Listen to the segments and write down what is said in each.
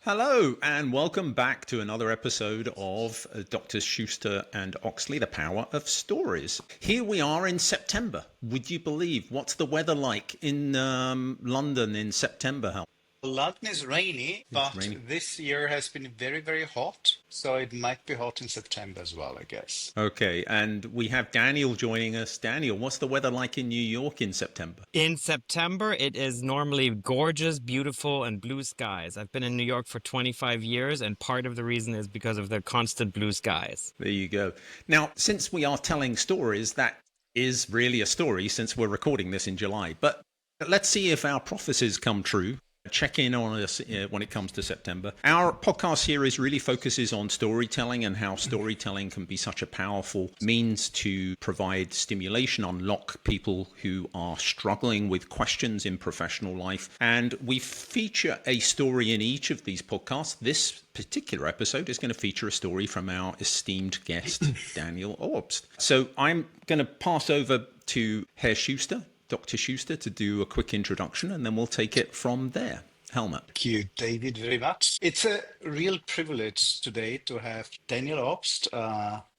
Hello, and welcome back to another episode of Dr. Schuster and Oxley, The Power of Stories. Here we are in September. Would you believe? What's the weather like in London in September, Hal? London is rainy, It's but raining. this year has been very, very hot. So it might be hot in September as well, I guess. Okay, and we have Daniel joining us. Daniel, what's the weather like in New York in September? In September, it is normally gorgeous, beautiful, and blue skies. I've been in New York for 25 years, and part of the reason is because of the constant blue skies. There you go. Now, since we are telling stories, that is really a story since we're recording this in July. But let's see if our prophecies come true. Check in on us when it comes to September. Our podcast series really focuses on storytelling and how storytelling can be such a powerful means to provide stimulation, unlock people who are struggling with questions in professional life. And we feature a story in each of these podcasts. This particular episode is going to feature a story from our esteemed guest, Daniel Obst. So I'm going to pass over to Herr Schuster, Dr. Schuster, to do a quick introduction, and then we'll take it from there. Helmut. Thank you, David, very much. It's a real privilege today to have Daniel Obst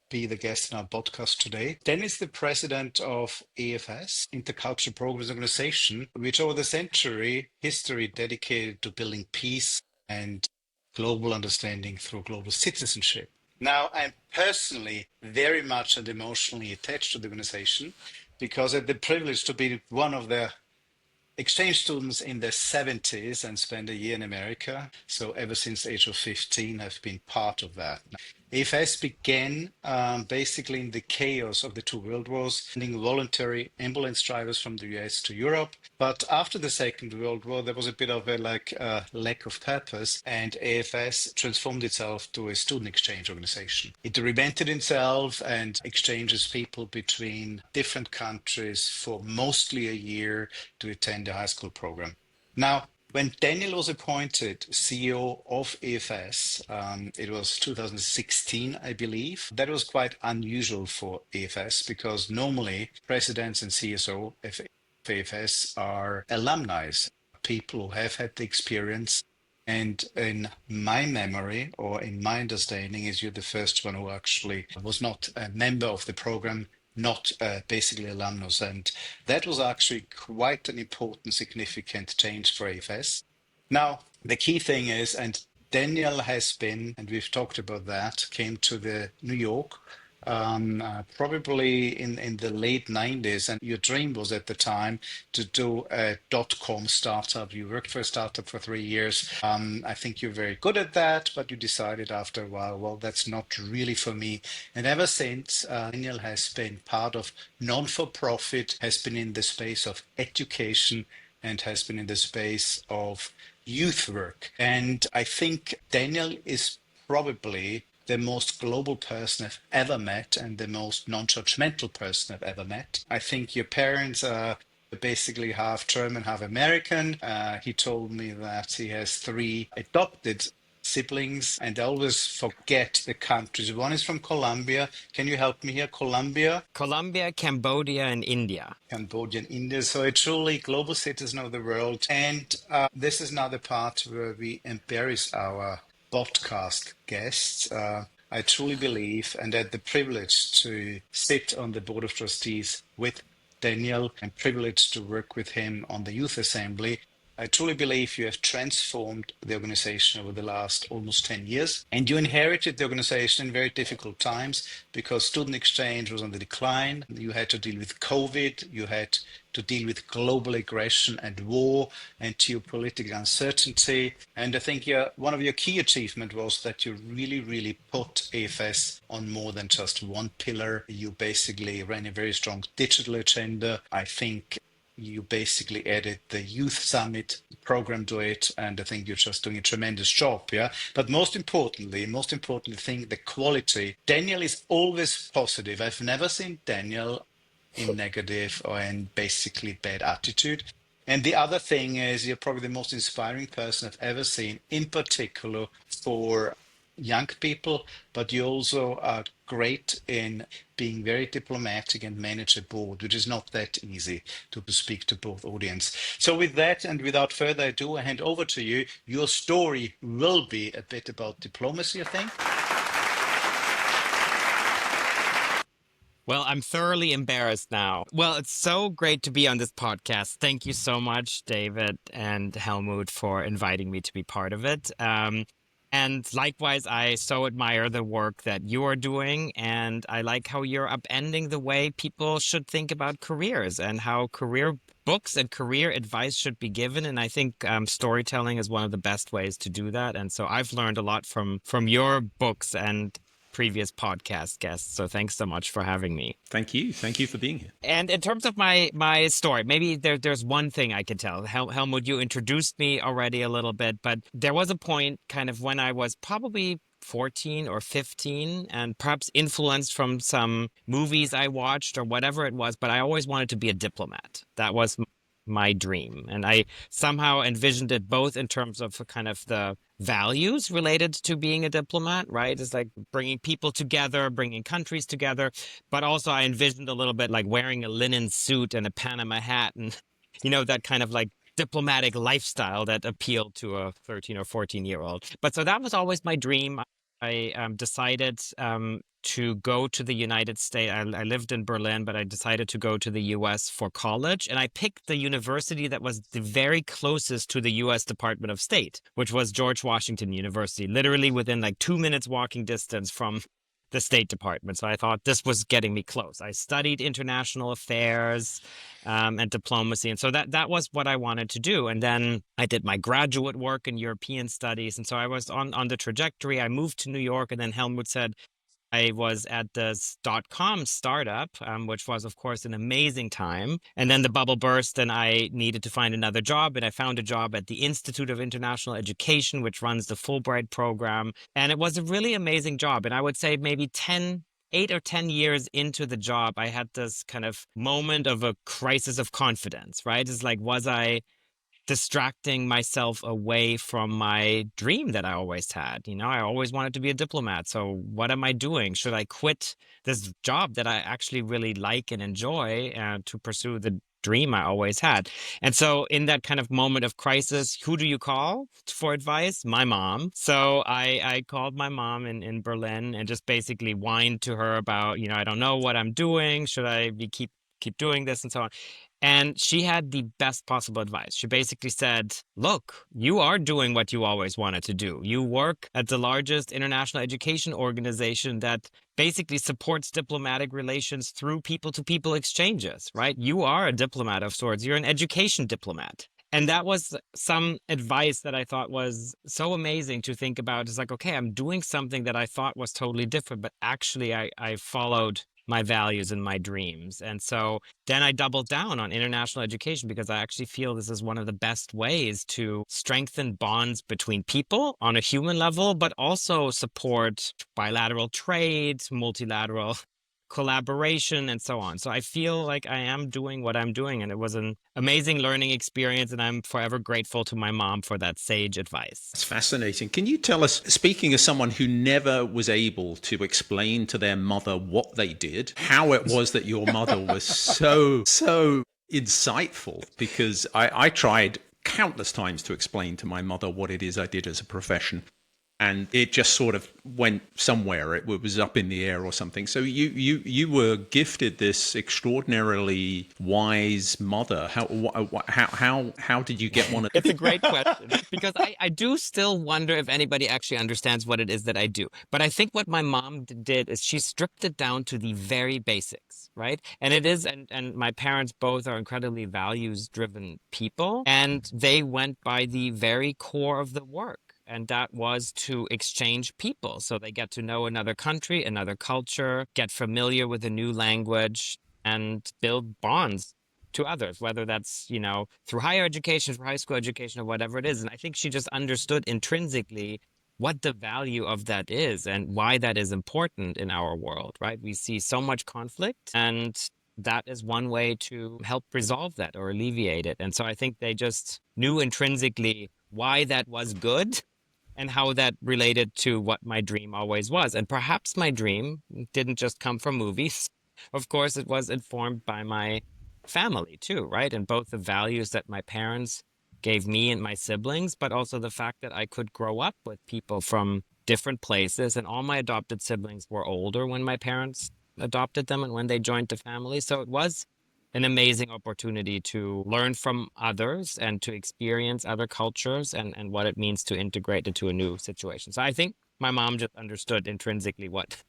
be the guest in our podcast today. Dan is the president of AFS, Intercultural Programs Organization, which over the century history dedicated to building peace and global understanding through global citizenship. Now, I'm personally very much and emotionally attached to the organization because I had the privilege to be one of the exchange students in their 70s and spent a year in America. So ever since the age of 15, I've been part of that. AFS began basically in the chaos of the two world wars, sending voluntary ambulance drivers from the US to Europe. But after the Second World War, there was a bit of a lack of purpose, and AFS transformed itself to a student exchange organization. It reinvented itself and exchanges people between different countries for mostly a year to attend a high school program. Now, when Daniel was appointed CEO of AFS, it was 2016, I believe. That was quite unusual for AFS because normally presidents and CSO of AFS are alumni, people who have had the experience. And in my memory or in my understanding is you're the first one who actually was not a member of the program, not basically alumnus. And that was actually quite an important, significant change for AFS. Now, the key thing is, and Daniel has been, and we've talked about that, came to the New York probably in the late 90s. And your dream was at the time to do a .com startup. You worked for a startup for 3 years. I think you're very good at that, but you decided after a while, well, that's not really for me. And ever since, Daniel has been part of non-for-profit, has been in the space of education, and has been in the space of youth work. And I think Daniel is probably the most global person I've ever met and the most non-judgmental person I've ever met. I think your parents are basically half German, half American. He told me that he has 3 adopted siblings, and I always forget the countries. One is from Colombia. Can you help me here? Colombia, Cambodia, and India. Cambodia, and India. So a truly global citizen of the world. And this is now the part where we embarrass our podcast guests. I truly believe and had the privilege to sit on the board of trustees with Daniel and privileged to work with him on the youth assembly. I truly believe you have transformed the organization over the last almost 10 years, and you inherited the organization in very difficult times because student exchange was on the decline. You had to deal with COVID, you had to deal with global aggression and war and geopolitical uncertainty. And I think one of your key achievements was that you really put AFS on more than just one pillar. You basically ran a very strong digital agenda. I think you basically added the Youth Summit program to it, and I think you're just doing a tremendous job, yeah? But most importantly, I think the quality. Daniel is always positive. I've never seen Daniel in negative or in basically bad attitude. And the other thing is you're probably the most inspiring person I've ever seen, in particular for young people, but you also are great in being very diplomatic and manage a board, which is not that easy to speak to both audience. So with that, and without further ado, I hand over to you. Your story will be a bit about diplomacy, I think. Well, I'm thoroughly embarrassed now. Well, it's so great to be on this podcast. Thank you so much, David and Helmut, for inviting me to be part of it. And likewise, I so admire the work that you are doing. And I like how you're upending the way people should think about careers and how career books and career advice should be given. And I think storytelling is one of the best ways to do that. And so I've learned a lot from your books and previous podcast guests. So thanks so much for having me. Thank you. Thank you for being here. And in terms of my story, maybe there's one thing I could tell. Helmut, you introduced me already a little bit, but there was a point kind of when I was probably 14 or 15 and perhaps influenced from some movies I watched or whatever it was, but I always wanted to be a diplomat. That was my dream. And I somehow envisioned it both in terms of kind of the values related to being a diplomat, right? It's like bringing people together, bringing countries together. But also I envisioned a little bit like wearing a linen suit and a Panama hat and, that kind of like diplomatic lifestyle that appealed to a 13 or 14-year-old. But so that was always my dream. I decided to go to the United States. I lived in Berlin, but I decided to go to the US for college. And I picked the university that was the very closest to the US Department of State, which was George Washington University, literally within like 2 minutes walking distance from the State Department. So I thought this was getting me close. I studied international affairs and diplomacy. And so that was what I wanted to do. And then I did my graduate work in European studies. And so I was on the trajectory. I moved to New York, and then Helmut said, I was at this .com startup, which was, of course, an amazing time. And then the bubble burst and I needed to find another job. And I found a job at the Institute of International Education, which runs the Fulbright program. And it was a really amazing job. And I would say maybe 8 or 10 years into the job, I had this kind of moment of a crisis of confidence, right? It's like, was I distracting myself away from my dream that I always had? I always wanted to be a diplomat. So what am I doing? Should I quit this job that I actually really like and enjoy to pursue the dream I always had? And so in that kind of moment of crisis, who do you call for advice? My mom. So I called my mom in Berlin and just basically whined to her about, I don't know what I'm doing. Should I keep doing this and so on? And she had the best possible advice. She basically said, look, you are doing what you always wanted to do. You work at the largest international education organization that basically supports diplomatic relations through people-to-people exchanges, right? You are a diplomat of sorts. You're an education diplomat. And that was some advice that I thought was so amazing to think about. It's like, okay, I'm doing something that I thought was totally different, but actually I followed my values and my dreams. And so then I doubled down on international education because I actually feel this is one of the best ways to strengthen bonds between people on a human level, but also support bilateral trade, multilateral collaboration, and so on. So I feel like I am doing what I'm doing, and it was an amazing learning experience, and I'm forever grateful to my mom for that sage advice. It's fascinating. Can you tell us, speaking as someone who never was able to explain to their mother what they did, how it was that your mother was so insightful? Because I tried countless times to explain to my mother what it is I did as a profession, and it just sort of went somewhere. It was up in the air or something. So you were gifted this extraordinarily wise mother. How did you get one of? It's a great question, because I do still wonder if anybody actually understands what it is that I do. But I think what my mom did is she stripped it down to the very basics, right? And it is, and my parents both are incredibly values-driven people, and they went by the very core of the work. And that was to exchange people. So they get to know another country, another culture, get familiar with a new language, and build bonds to others, whether that's, through higher education, through high school education, or whatever it is. And I think she just understood intrinsically what the value of that is and why that is important in our world, right? We see so much conflict, and that is one way to help resolve that or alleviate it. And so I think they just knew intrinsically why that was good, and how that related to what my dream always was. And perhaps my dream didn't just come from movies. Of course, it was informed by my family too, right? And both the values that my parents gave me and my siblings, but also the fact that I could grow up with people from different places. And all my adopted siblings were older when my parents adopted them and when they joined the family. So it was an amazing opportunity to learn from others and to experience other cultures and what it means to integrate into a new situation. So I think my mom just understood intrinsically what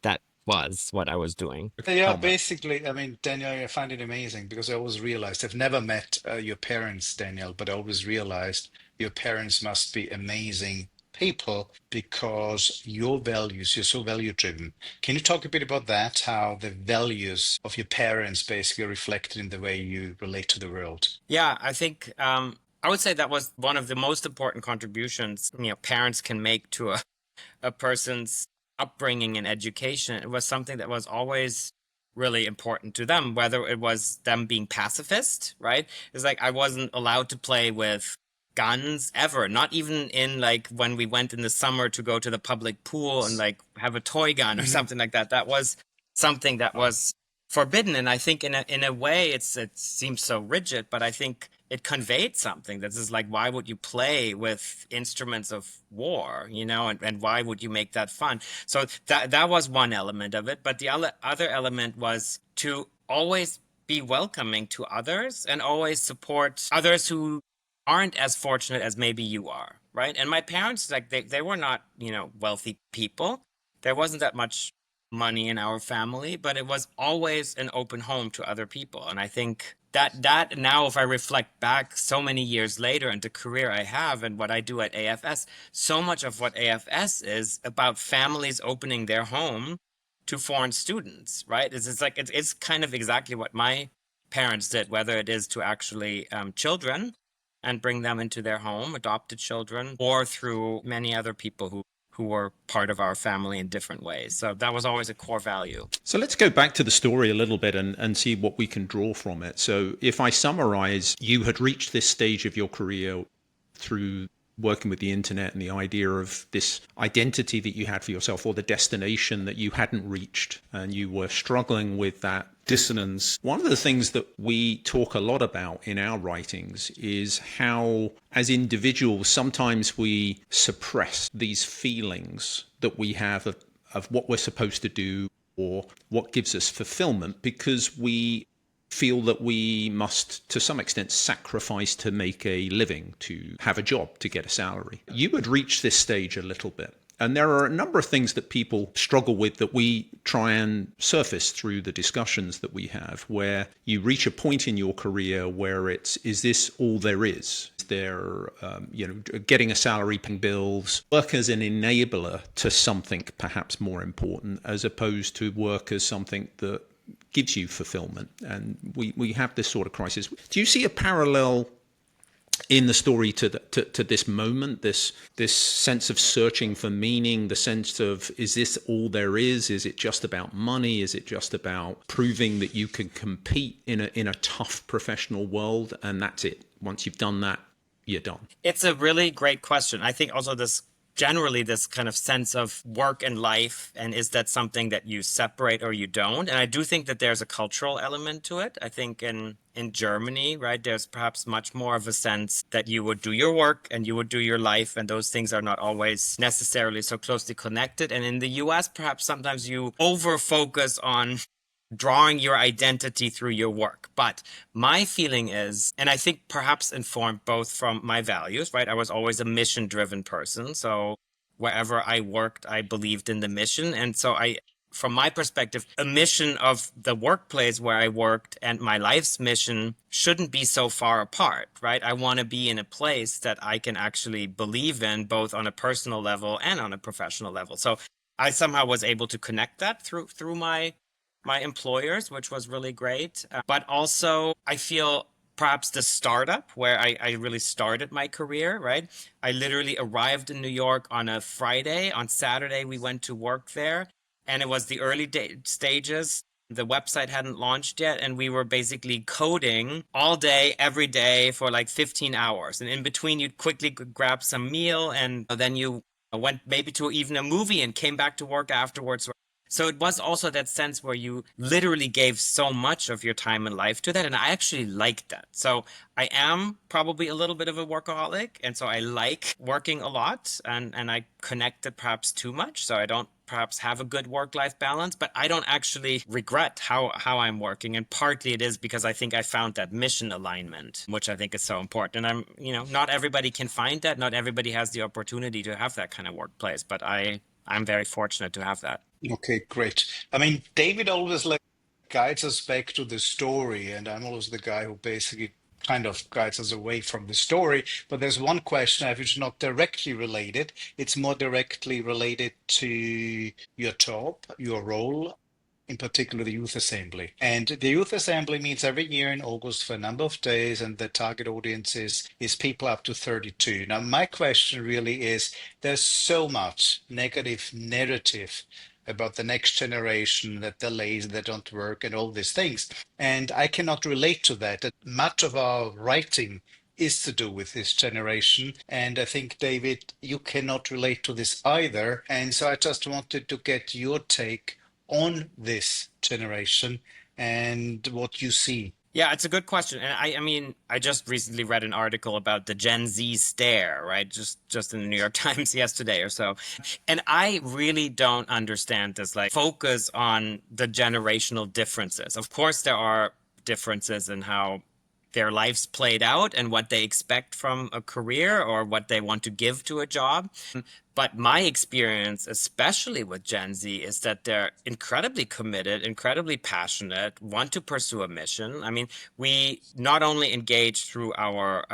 that was, what I was doing. Yeah, Helmut. basically, I mean, Daniel, I find it amazing because I always realized I've never met your parents, Daniel, but I always realized your parents must be amazing people because your values, you're so value driven. Can you talk a bit about that? How the values of your parents basically reflected in the way you relate to the world? Yeah, I think I would say that was one of the most important contributions, parents can make to a person's upbringing and education. It was something that was always really important to them, whether it was them being pacifist, right? It's like I wasn't allowed to play with guns ever, not even in like when we went in the summer to go to the public pool and like have a toy gun or Mhm. something like that. That was something that Wow. was forbidden. And I think in a way it seems so rigid, but I think it conveyed something that is like, why would you play with instruments of war, and why would you make that fun? So that was one element of it. But the other element was to always be welcoming to others and always support others who aren't as fortunate as maybe you are, right? And my parents, like they were not, wealthy people. There wasn't that much money in our family, but it was always an open home to other people. And I think that now, if I reflect back so many years later and the career I have and what I do at AFS, so much of what AFS is about families opening their home to foreign students, right? It's kind of exactly what my parents did, whether it is to actually children and bring them into their home, adopted children, or through many other people who were part of our family in different ways. So that was always a core value. So let's go back to the story a little bit and see what we can draw from it. So if I summarize, you had reached this stage of your career through working with the internet and the idea of this identity that you had for yourself or the destination that you hadn't reached, and you were struggling with that dissonance. One of the things that we talk a lot about in our writings is how, as individuals, sometimes we suppress these feelings that we have of what we're supposed to do or what gives us fulfillment because we feel that we must, to some extent, sacrifice to make a living, to have a job, to get a salary. You had reached this stage a little bit. And there are a number of things that people struggle with that we try and surface through the discussions that we have, where you reach a point in your career where is this all there is? Is there, getting a salary, paying bills, work as an enabler to something perhaps more important, as opposed to work as something that gives you fulfillment? And we have this sort of crisis. Do you see a parallel in the story to this moment, this sense of searching for meaning, the sense of, is this all there is? Is it just about money? Is it just about proving that you can compete in a tough professional world, and that's it? Once you've done that, you're done. It's a really great question. I think also this kind of sense of work and life, and is that something that you separate or you don't? And I do think that there's a cultural element to it. I think in Germany, right, there's perhaps much more of a sense that you would do your work and you would do your life, and those things are not always necessarily so closely connected. And in the US, perhaps sometimes you over focus on drawing your identity through your work. But my feeling is, and I think perhaps informed both from my values, right? I was always a mission-driven person. So wherever I worked, I believed in the mission. And so from my perspective, a mission of the workplace where I worked and my life's mission shouldn't be so far apart, right? I want to be in a place that I can actually believe in, both on a personal level and on a professional level. So I somehow was able to connect that through my employers, which was really great. But also, I feel perhaps the startup where I really started my career, right? I literally arrived in New York on a Friday. On Saturday, we went to work there, and it was the early stages. The website hadn't launched yet, and we were basically coding all day, every day for like 15 hours. And in between, you'd quickly grab some meal, and then you went maybe to even a movie and came back to work afterwards. So it was also that sense where you literally gave so much of your time and life to that. And I actually liked that. So I am probably a little bit of a workaholic. And so I like working a lot, and I connected perhaps too much. So I don't perhaps have a good work-life balance, but I don't actually regret how I'm working. And partly it is because I think I found that mission alignment, which I think is so important. And not everybody can find that. Not everybody has the opportunity to have that kind of workplace, but I'm very fortunate to have that. Okay, great. I mean, David always guides us back to the story, and I'm always the guy who basically kind of guides us away from the story. But there's one question I have which is not directly related. It's more directly related to your job, your role, in particular the youth assembly. And the youth assembly meets every year in August for a number of days, and the target audience is people up to 32. Now, my question really is, there's so much negative narrative about the next generation, that they're lazy, they don't work, and all these things. And I cannot relate to that. That much of our writing is to do with this generation. And I think, David, you cannot relate to this either. And so I just wanted to get your take on this generation and what you see. Yeah, it's a good question. And I mean, I just recently read an article about the Gen Z stare, right? Just in the New York Times yesterday or so. And I really don't understand this like focus on the generational differences. Of course, there are differences in how their lives played out and what they expect from a career or what they want to give to a job. But my experience, especially with Gen Z, is that they're incredibly committed, incredibly passionate, want to pursue a mission. I mean, we not only engage through our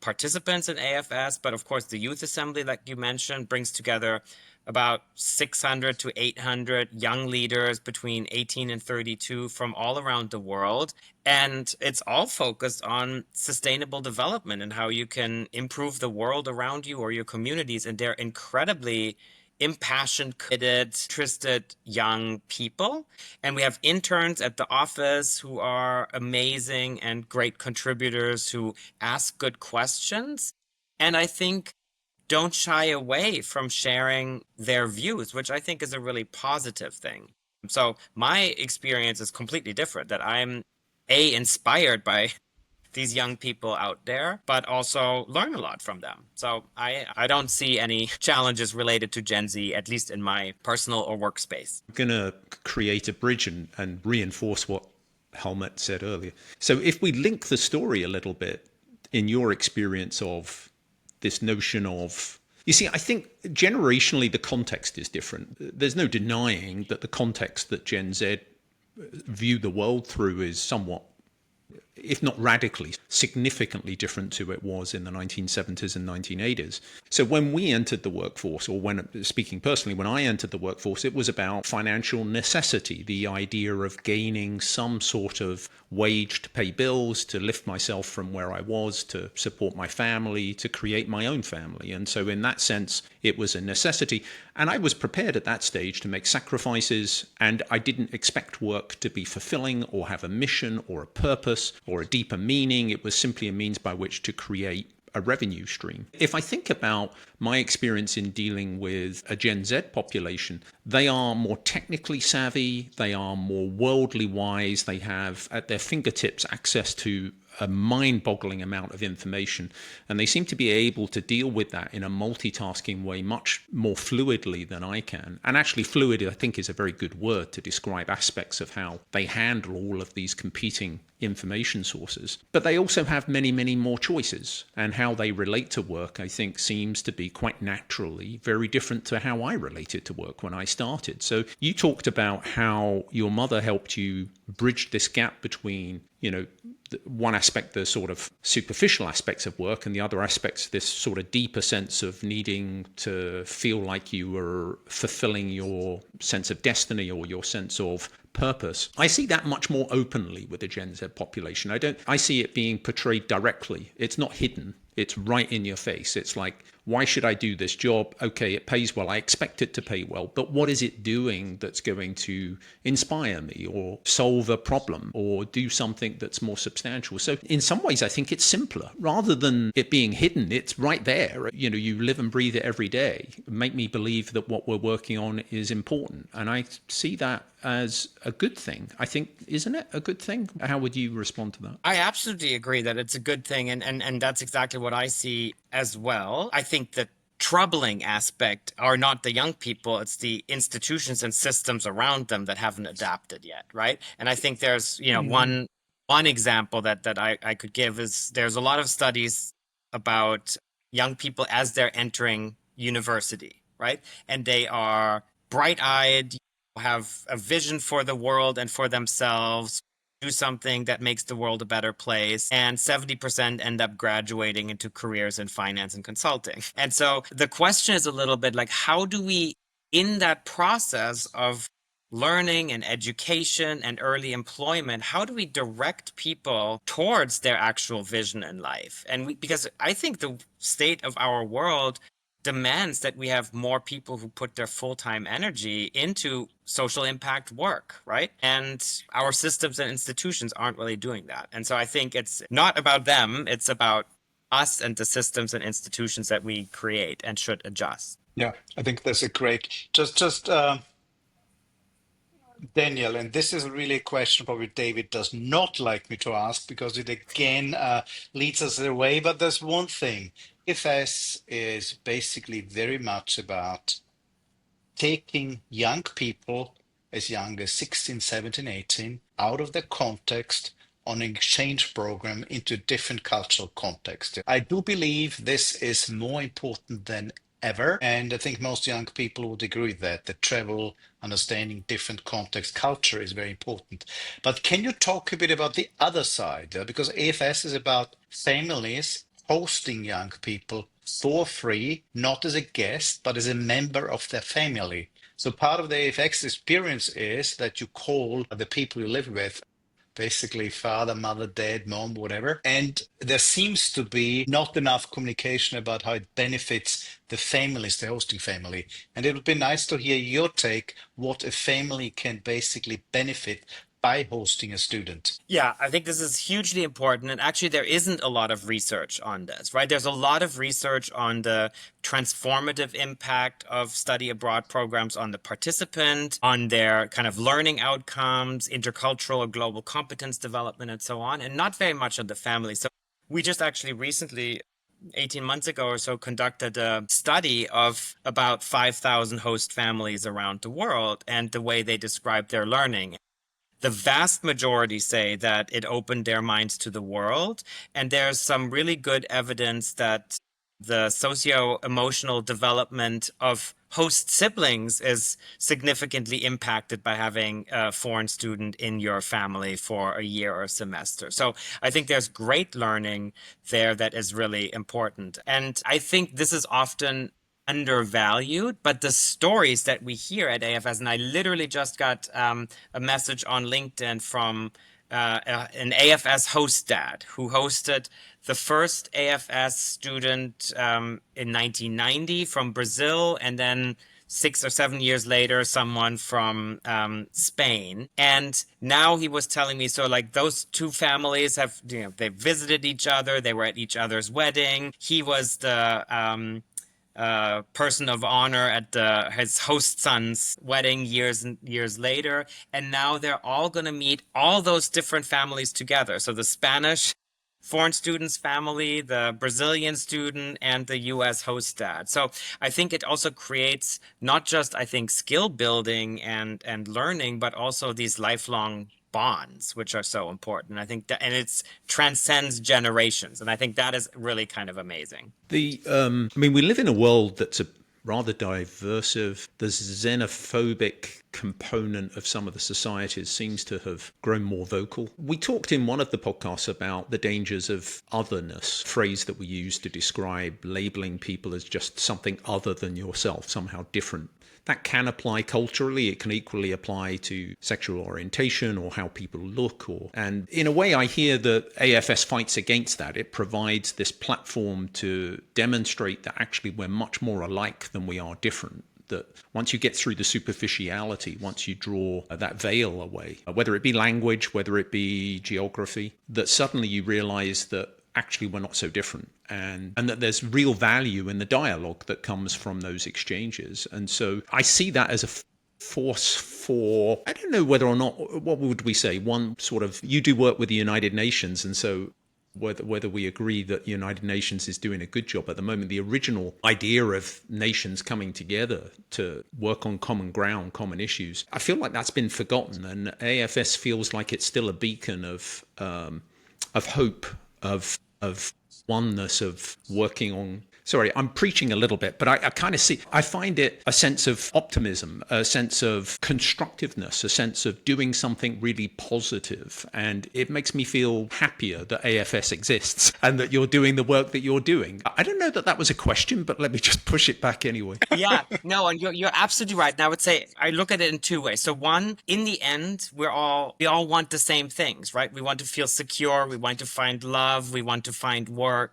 participants in AFS, but of course the Youth Assembly, like you mentioned, brings together about 600 to 800 young leaders between 18 and 32 from all around the world. And it's all focused on sustainable development and how you can improve the world around you or your communities. And they're incredibly impassioned, committed, interested young people. And we have interns at the office who are amazing and great contributors who ask good questions. And I think don't shy away from sharing their views, which I think is a really positive thing. So my experience is completely different, that I'm inspired by these young people out there, but also learn a lot from them. So I don't see any challenges related to Gen Z, at least in my personal or workspace. I'm going to create a bridge and reinforce what Helmut said earlier. So if we link the story a little bit in your experience of this notion of, you see, I think generationally the context is different. There's no denying that the context that Gen Z view the world through is somewhat, if not radically, significantly different to it was in the 1970s and 1980s. So when we entered the workforce, or when, speaking personally, when I entered the workforce, it was about financial necessity, the idea of gaining some sort of wage to pay bills, to lift myself from where I was, to support my family, to create my own family. And so in that sense, it was a necessity. And I was prepared at that stage to make sacrifices, and I didn't expect work to be fulfilling or have a mission or a purpose or a deeper meaning. It was simply a means by which to create a revenue stream. If I think about my experience in dealing with a Gen Z population, they are more technically savvy, they are more worldly wise, they have at their fingertips access to a mind-boggling amount of information, and they seem to be able to deal with that in a multitasking way much more fluidly than I can. And actually fluid, I think, is a very good word to describe aspects of how they handle all of these competing information sources. But they also have many, many more choices, and how they relate to work, I think, seems to be quite naturally very different to how I related to work when I started. So you talked about how your mother helped you bridge this gap between, one aspect, the sort of superficial aspects of work, and the other aspects, this sort of deeper sense of needing to feel like you were fulfilling your sense of destiny or your sense of purpose. I see that much more openly with the Gen Z population. I see it being portrayed directly. It's not hidden. It's right in your face. It's like why should I do this job? Okay, it pays well. I expect it to pay well. But what is it doing that's going to inspire me or solve a problem or do something that's more substantial? So in some ways, I think it's simpler. Rather than it being hidden, it's right there. You know, you live and breathe it every day. Make me believe that what we're working on is important. And I see that as a good thing. I think, isn't it a good thing? How would you respond to that? I absolutely agree that it's a good thing. And that's exactly what I see as well. I think the troubling aspect are not the young people, it's the institutions and systems around them that haven't adapted yet, right? And I think there's, one example that I could give is there's a lot of studies about young people as they're entering university, right? And they are bright-eyed, have a vision for the world and for themselves, do something that makes the world a better place, and 70% end up graduating into careers in finance and consulting. And so the question is a little bit like, how do we, in that process of learning and education and early employment, how do we direct people towards their actual vision in life? Because I think the state of our world demands that we have more people who put their full-time energy into social impact work, right? And our systems and institutions aren't really doing that. And so I think it's not about them, it's about us and the systems and institutions that we create and should adjust. Yeah, I think that's a great, just Daniel, and this is really a question probably David does not like me to ask because it again leads us away. But there's one thing. AFS is basically very much about taking young people as young as 16, 17, 18 out of their context on an exchange program into a different cultural context. I do believe this is more important than ever. And I think most young people would agree that travel, understanding different context, culture is very important. But can you talk a bit about the other side? Because AFS is about families hosting young people for free, not as a guest, but as a member of their family. So part of the AFX experience is that you call the people you live with basically father, mother, dad, mom, whatever. And there seems to be not enough communication about how it benefits the families, the hosting family. And it would be nice to hear your take, what a family can basically benefit by hosting a student. Yeah, I think this is hugely important. And actually, there isn't a lot of research on this, right? There's a lot of research on the transformative impact of study abroad programs on the participant, on their kind of learning outcomes, intercultural or global competence development, and so on, and not very much on the family. So we just actually recently 18 months ago or so conducted a study of about 5,000 host families around the world and the way they described their learning. The vast majority say that it opened their minds to the world. And there's some really good evidence that the socio-emotional development of host siblings is significantly impacted by having a foreign student in your family for a year or a semester. So I think there's great learning there that is really important. And I think this is often undervalued, but the stories that we hear at AFS, and I literally just got a message on LinkedIn from an AFS host dad who hosted the first AFS student in 1990 from Brazil, and then 6 or 7 years later, someone from Spain. And now he was telling me, so like those two families have, they visited each other, they were at each other's wedding. He was the person of honor at his host son's wedding years and years later. And now they're all going to meet all those different families together. So the Spanish foreign student's family, the Brazilian student, and the US host dad. So I think it also creates not just, I think, skill building and learning, but also these lifelong bonds, which are so important. I think that, and it transcends generations. And I think that is really kind of amazing. We live in a world that's a rather diversive. The xenophobic component of some of the societies seems to have grown more vocal. We talked in one of the podcasts about the dangers of otherness, phrase that we use to describe labeling people as just something other than yourself, somehow different that can apply culturally. It can equally apply to sexual orientation or how people look. And in a way, I hear that AFS fights against that. It provides this platform to demonstrate that actually we're much more alike than we are different. That once you get through the superficiality, once you draw that veil away, whether it be language, whether it be geography, that suddenly you realize that actually we're not so different, and that there's real value in the dialogue that comes from those exchanges. And so I see that as a force for, I don't know whether or not, what would we say, one sort of, you do work with the United Nations, and so whether we agree that the United Nations is doing a good job at the moment, the original idea of nations coming together to work on common ground, common issues, I feel like that's been forgotten, and AFS feels like it's still a beacon of hope, of oneness, of working on. Sorry, I'm preaching a little bit, but I kind of see, I find it a sense of optimism, a sense of constructiveness, a sense of doing something really positive. And it makes me feel happier that AFS exists and that you're doing the work that you're doing. I don't know that that was a question, but let me just push it back anyway. Yeah, no, and you're absolutely right. And I would say I look at it in two ways. So one, in the end, we all want the same things, right? We want to feel secure, we want to find love, we want to find work,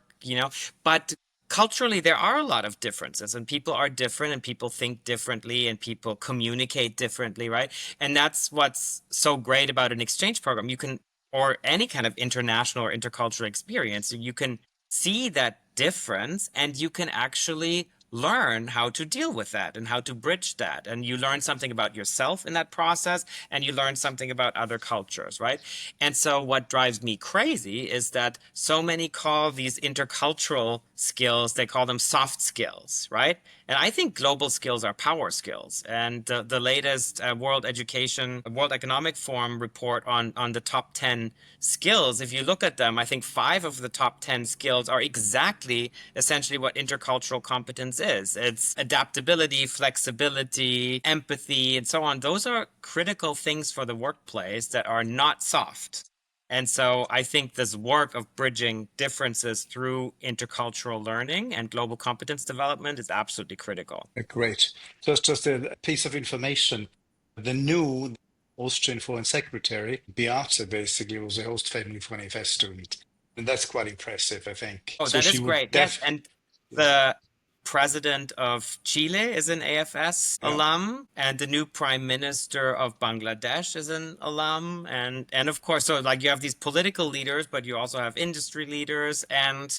but culturally, there are a lot of differences, and people are different, and people think differently, and people communicate differently, right? And that's what's so great about an exchange program. You can, or any kind of international or intercultural experience, you can see that difference, and you can actually learn how to deal with that and how to bridge that. And you learn something about yourself in that process, and you learn something about other cultures, right? And so what drives me crazy is that so many call these intercultural skills, they call them soft skills, right? And I think global skills are power skills. And the latest World Economic Forum report on the top 10 skills, if you look at them, I think 5 of the top 10 skills are exactly essentially what intercultural competence is. It's adaptability, flexibility, empathy, and so on. Those are critical things for the workplace that are not soft. And so I think this work of bridging differences through intercultural learning and global competence development is absolutely critical. Great. Just a piece of information. The new Austrian Foreign Secretary, Beate, basically was a host family for an AFS student. And that's quite impressive, I think. Oh, So that is she would great. Yes. And the president of Chile is an AFS alum, and the new prime minister of Bangladesh is an alum. And of course, so like you have these political leaders, but you also have industry leaders and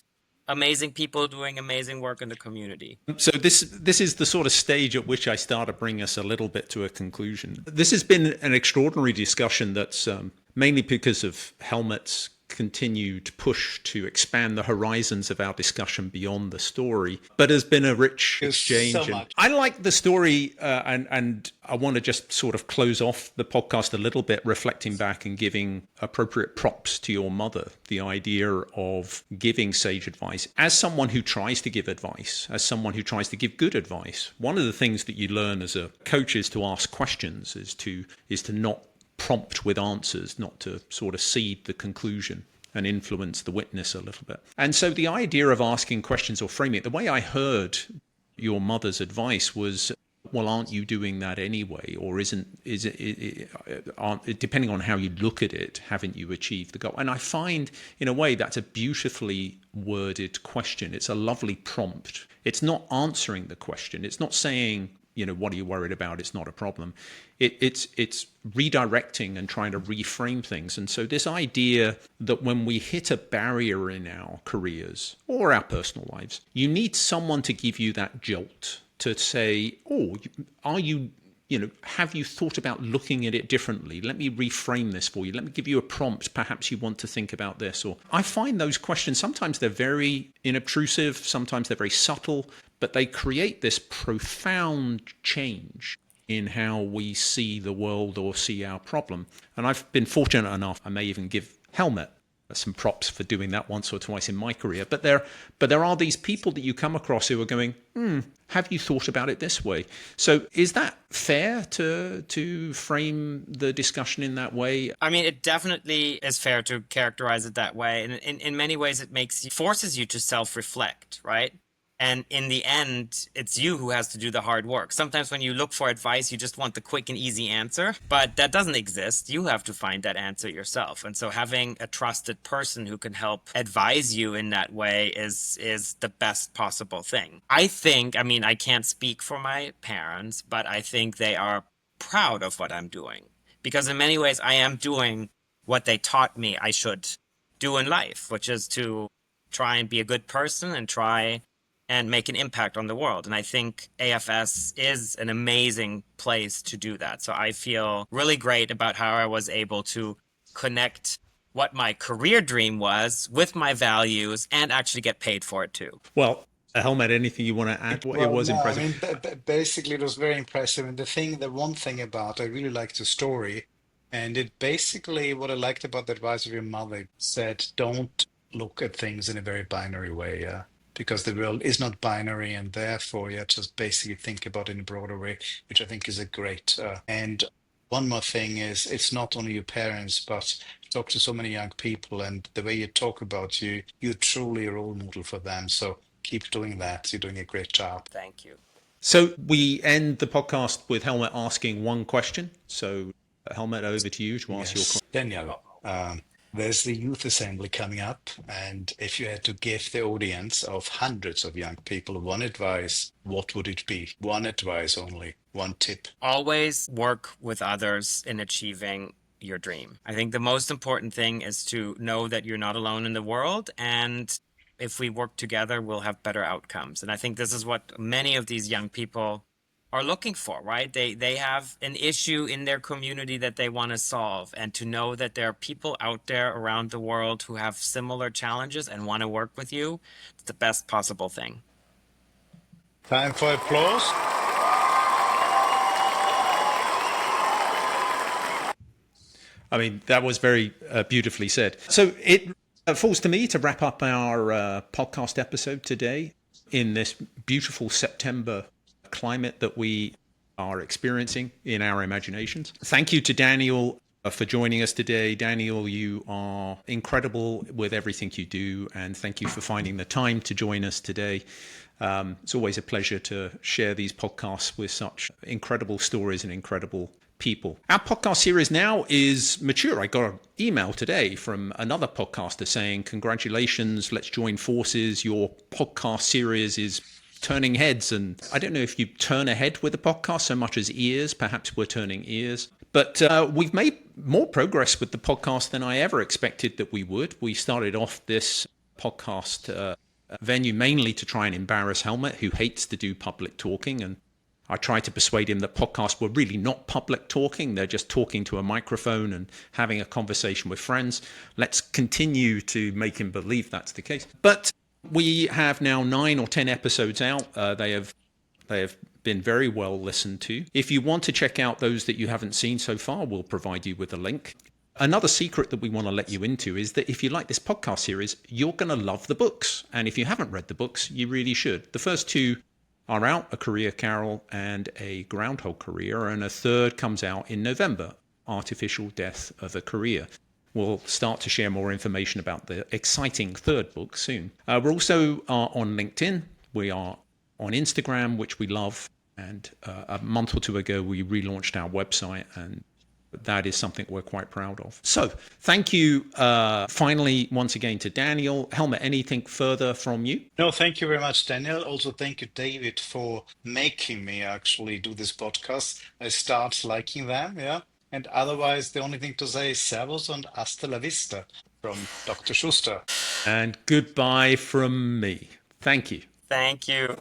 amazing people doing amazing work in the community. So this is the sort of stage at which I start to bring us a little bit to a conclusion. This has been an extraordinary discussion that's mainly because of Helmut's continued push to expand the horizons of our discussion beyond the story, but has been a rich exchange. So much. I like the story, and I want to just sort of close off the podcast a little bit, reflecting back and giving appropriate props to your mother. The idea of giving sage advice as someone who tries to give advice, as someone who tries to give good advice. One of the things that you learn as a coach is to ask questions, is to not prompt with answers, not to sort of seed the conclusion and influence the witness a little bit. And so the idea of asking questions or framing it, the way I heard your mother's advice was, well, aren't you doing that anyway? Or depending on how you look at it, haven't you achieved the goal? And I find, in a way, that's a beautifully worded question. It's a lovely prompt. It's not answering the question. It's not saying, what are you worried about? It's not a problem. It's redirecting and trying to reframe things. And so this idea that when we hit a barrier in our careers or our personal lives, you need someone to give you that jolt to say, oh, are you, have you thought about looking at it differently? Let me reframe this for you. Let me give you a prompt. Perhaps you want to think about this. Or I find those questions, sometimes they're very inobtrusive, sometimes they're very subtle, but they create this profound change in how we see the world or see our problem. And I've been fortunate enough, I may even give Helmut some props for doing that once or twice in my career. But there are these people that you come across who are going, have you thought about it this way? So is that fair to frame the discussion in that way? I mean, it definitely is fair to characterize it that way. And in many ways, it forces you to self-reflect, right? And in the end, it's you who has to do the hard work. Sometimes when you look for advice, you just want the quick and easy answer, but that doesn't exist. You have to find that answer yourself. And so having a trusted person who can help advise you in that way is the best possible thing. I mean, I can't speak for my parents, but I think they are proud of what I'm doing because in many ways I am doing what they taught me I should do in life, which is to try and be a good person and try and make an impact on the world. And I think AFS is an amazing place to do that. So I feel really great about how I was able to connect what my career dream was with my values and actually get paid for it too. Well, Helmet, anything you want to add? It Well, was no, I impressive. mean, basically, it was very impressive. And the one thing about, I really liked the story. And it basically, what I liked about the advice of your mother said, don't look at things in a very binary way, yeah? Because the world is not binary, and therefore, yeah, just basically think about it in a broader way, which I think is a great. And one more thing is, it's not only your parents, but you talk to so many young people, and the way you talk about you, you're truly a role model for them. So keep doing that. You're doing a great job. Thank you. So we end the podcast with Helmet asking one question. So, Helmet, over to you to ask your Yes, question. Daniel, there's the youth assembly coming up, and if you had to give the audience of hundreds of young people one advice, what would it be? One advice only, one tip. Always work with others in achieving your dream. I think the most important thing is to know that you're not alone in the world, and if we work together, we'll have better outcomes. And I think this is what many of these young people are looking for, right? They have an issue in their community that they want to solve, and to know that there are people out there around the world who have similar challenges and want to work with you, it's the best possible thing. Time for applause. I mean, that was very beautifully said. So it falls to me to wrap up our podcast episode today in this beautiful September climate that we are experiencing in our imaginations. Thank you to Daniel for joining us today. Daniel, you are incredible with everything you do, and thank you for finding the time to join us today. It's always a pleasure to share these podcasts with such incredible stories and incredible people. Our podcast series now is mature. I got an email today from another podcaster saying, congratulations, let's join forces. Your podcast series is turning heads. And I don't know if you turn a head with a podcast so much as ears. Perhaps we're turning ears. But we've made more progress with the podcast than I ever expected that we would. We started off this podcast venue mainly to try and embarrass Helmet, who hates to do public talking. And I tried to persuade him that podcasts were really not public talking. They're just talking to a microphone and having a conversation with friends. Let's continue to make him believe that's the case. But we have now 9 or 10 episodes out. They have been very well listened to. If you want to check out those that you haven't seen so far, we'll provide you with a link. Another secret that we want to let you into is that if you like this podcast series, you're going to love the books. And if you haven't read the books, you really should. The first 2 are out, A Career Carol and A Groundhog Career, and a third comes out in November, Artificial Death of a Career. We'll start to share more information about the exciting third book soon. We're also on LinkedIn. We are on Instagram, which we love. And a month or 2 ago, we relaunched our website, and that is something we're quite proud of. So thank you finally once again to Daniel. Helmet, anything further from you? No, thank you very much, Daniel. Also, thank you, David, for making me actually do this podcast. I start liking them, yeah. And otherwise, the only thing to say is servus and hasta la vista from Dr. Schuster. And goodbye from me. Thank you. Thank you.